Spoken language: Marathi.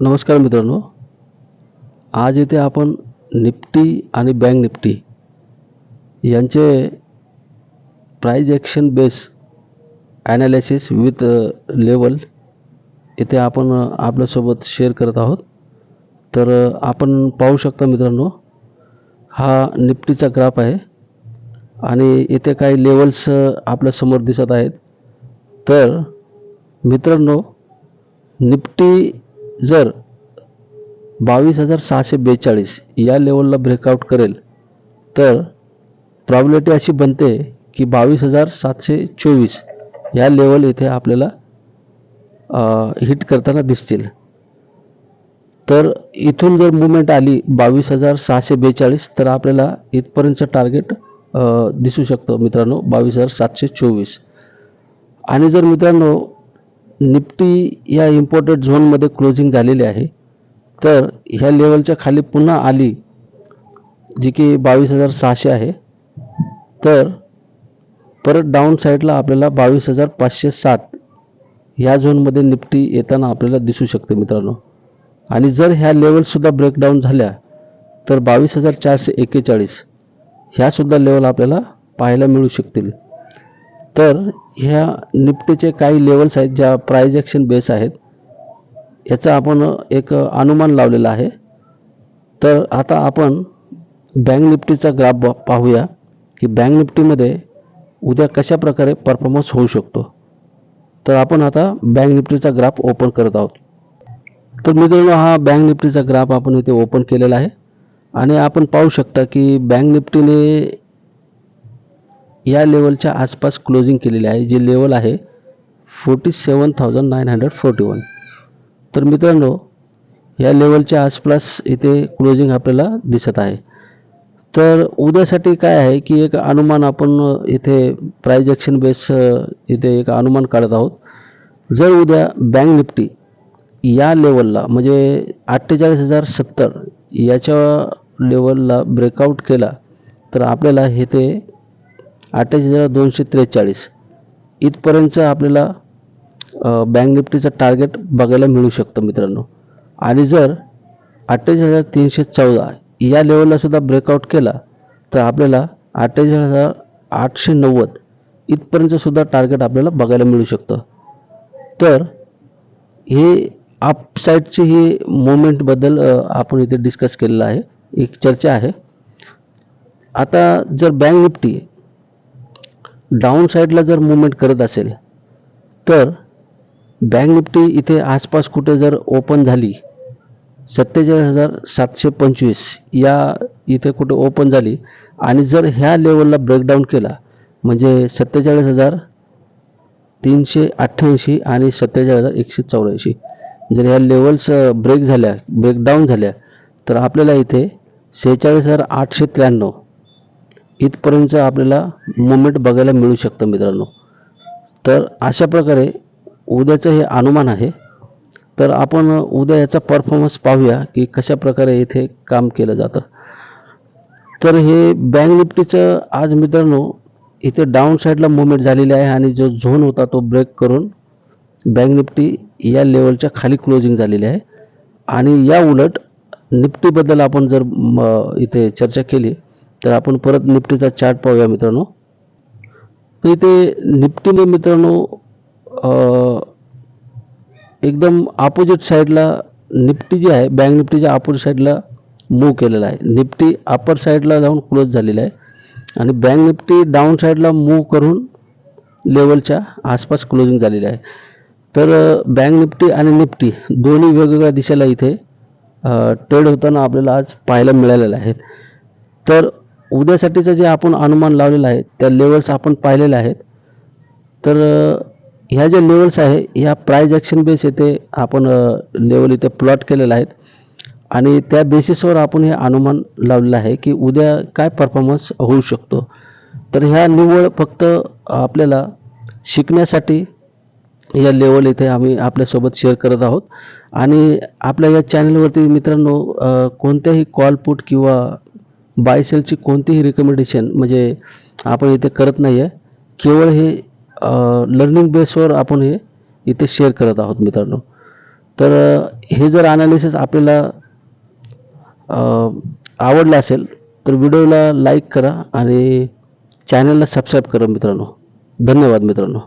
नमस्कार मित्रांनो. आज इथे आपण निफ्टी आणि बँक निफ्टी यांचे price action base analysis with level इथे आपण आपल्यासोबत शेअर करत आहोत. तर आपण पाहू शकता मित्रांनो, हा निफ्टीचा ग्राफ आहे आणि इथे काही लेवल्स आपल्यासमोर दिसत आहेत. तर मित्रांनो, निफ्टी जर 22,642 या लेवलला ब्रेकआउट करेल तर प्रॉबिलिटी अशी बनते की 22,724 या लेवल इथे आपल्याला हिट करताना दिसतील. तर इथून जर मुवमेंट आली 22,642 तर आपल्याला इथपर्यंतचं टार्गेट दिसू शकतं मित्रांनो, 22,724. आणि जर मित्रांनो निफ्टी या इम्पॉर्टंट झोनमध्ये क्लोजिंग झालेली आहे तर ह्या लेवलच्या खाली पुन्हा आली जी की 22,600 आहे, तर परत डाऊन साईडला आपल्याला 22,507 ह्या झोनमध्ये निफ्टी येताना आपल्याला दिसू शकते मित्रांनो. आणि जर ह्या लेवलसुद्धा ब्रेकडाऊन झाल्या तर 22,441 ह्यासुद्धा लेवल आपल्याला पाहायला मिळू शकतील. तर ह्या निफ्टीचे काही लेवल्स आहेत ज्या प्राइस ॲक्शन बेस आहेत, याचा आपण एक अनुमान लावलेला आहे. तर आता आपण बँक निफ्टीचा ग्राफ पाहूया की बँक निफ्टीमध्ये उद्या कशा प्रकारे परफॉर्मन्स होऊ शकतो. तर आपण आता बँक निफ्टीचा ग्राफ ओपन करत आहोत. तर मित्रांनो, हा बँक निफ्टीचा ग्राफ आपण इथे ओपन केलेला आहे आणि आपण पाहू शकता की बँक निफ्टीने या लेवलच्या आसपास क्लोजिंग केलेली आहे, जी लेवल आहे 47,941. तर मित्रांनो, या लेवलच्या आसपास इथे क्लोजिंग आपल्याला दिसत आहे. तर उद्यासाठी काय आहे की एक अनुमान आपण इथे प्राइस ॲक्शन बेस इथे एक अनुमान काढत आहोत. जर उद्या बँक निफ्टी या लेवलला म्हणजे 48,070 याच्या लेवलला ब्रेकआउट केला तर आपल्याला इथे 28,243 इथपर्यंतचं आपल्याला बँक निफ्टीचं टार्गेट बघायला मिळू शकतं मित्रांनो. आणि जर 28,314 या लेवलला सुद्धा ब्रेकआउट केला तर आपल्याला 28,890 इथपर्यंत सुद्धा टार्गेट आपल्याला बघायला मिळू शकतं. तर हे अपसाईडची ही मुवमेंटबद्दल आपण इथे डिस्कस केलेलं आहे, एक चर्चा आहे. आता जर बँक निफ्टी डाऊन साईडला जर मुवमेंट करत असेल तर बँक निफ्टी इथे आसपास कुठे जर ओपन झाली 47,725 या इथे कुठे ओपन झाली आणि जर ह्या लेवलला ब्रेकडाऊन केला म्हणजे 47,388 आणि 47,184 जर ह्या लेवल्स ब्रेकडाऊन झाल्या तर आपल्याला इथे 46,893 इथपर्यंत आपल्याला मुवमेंट बघायला मिळू शकतं मित्रांनो. तर अशा प्रकारे उद्याचं हे अनुमान आहे. तर आपण उद्या याचा परफॉर्मन्स पाहूया की कशा प्रकारे इथे काम केलं जातं. तर हे बँक निफ्टीचं आज मित्रांनो इथे डाऊन साईडला मुवमेंट झालेली आहे आणि जो झोन होता तो ब्रेक करून बँक निफ्टी या लेवलच्या खाली क्लोजिंग झालेली आहे. आणि या उलट निफ्टीबद्दल आपण जर इथे चर्चा केली तर आपण परत निफ्टीचा चार्ट पाहूया मित्रांनो. तर इथे निफ्टीने मित्रांनो एकदम अपोजिट साईडला निफ्टी जी आहे बँक निफ्टीच्या अपोजिट साईडला मूव्ह केलेला आहे. निफ्टी अपर साईडला जाऊन क्लोज झालेला आहे आणि बँक निफ्टी डाऊन साईडला मूव्ह करून लेवलच्या आसपास क्लोजिंग झालेली आहे. तर बँक निफ्टी आणि निफ्टी दोन्ही वेगवेगळ्या दिशेला इथे ट्रेड होताना आपल्याला आज पाहायला मिळालेलं आहे. तर उद्यासाठीचं जे आपण अनुमान लावलेलं आहे त्या लेवल्स आपण पाहिलेल्या आहेत. तर ह्या ज्या लेवल्स आहे ह्या प्राइस ॲक्शन बेस येथे आपण लेवल इथे प्लॉट केलेला आहेत आणि त्या बेसिसवर आपण हे अनुमान लावलेलं आहे की उद्या काय परफॉर्मन्स होऊ शकतो. तर ह्या निव्वळ फक्त आपल्याला शिकण्यासाठी या लेवल इथे आम्ही आपल्यासोबत शेअर करत आहोत. आणि आपल्या या चॅनलवरती मित्रांनो कोणत्याही कॉल पुट किंवा बाय सेलची कोणतीही रिकमेंडेशन म्हणजे आपण इथे करत नाही आहे. केवळ हे लर्निंग बेसवर आपण हे इथे शेअर करत आहोत मित्रांनो. तर हे जर ॲनालिसिस आपल्याला आवडलं असेल तर व्हिडिओला लाईक करा आणि चॅनलला सबस्क्राईब करा मित्रांनो. धन्यवाद मित्रांनो.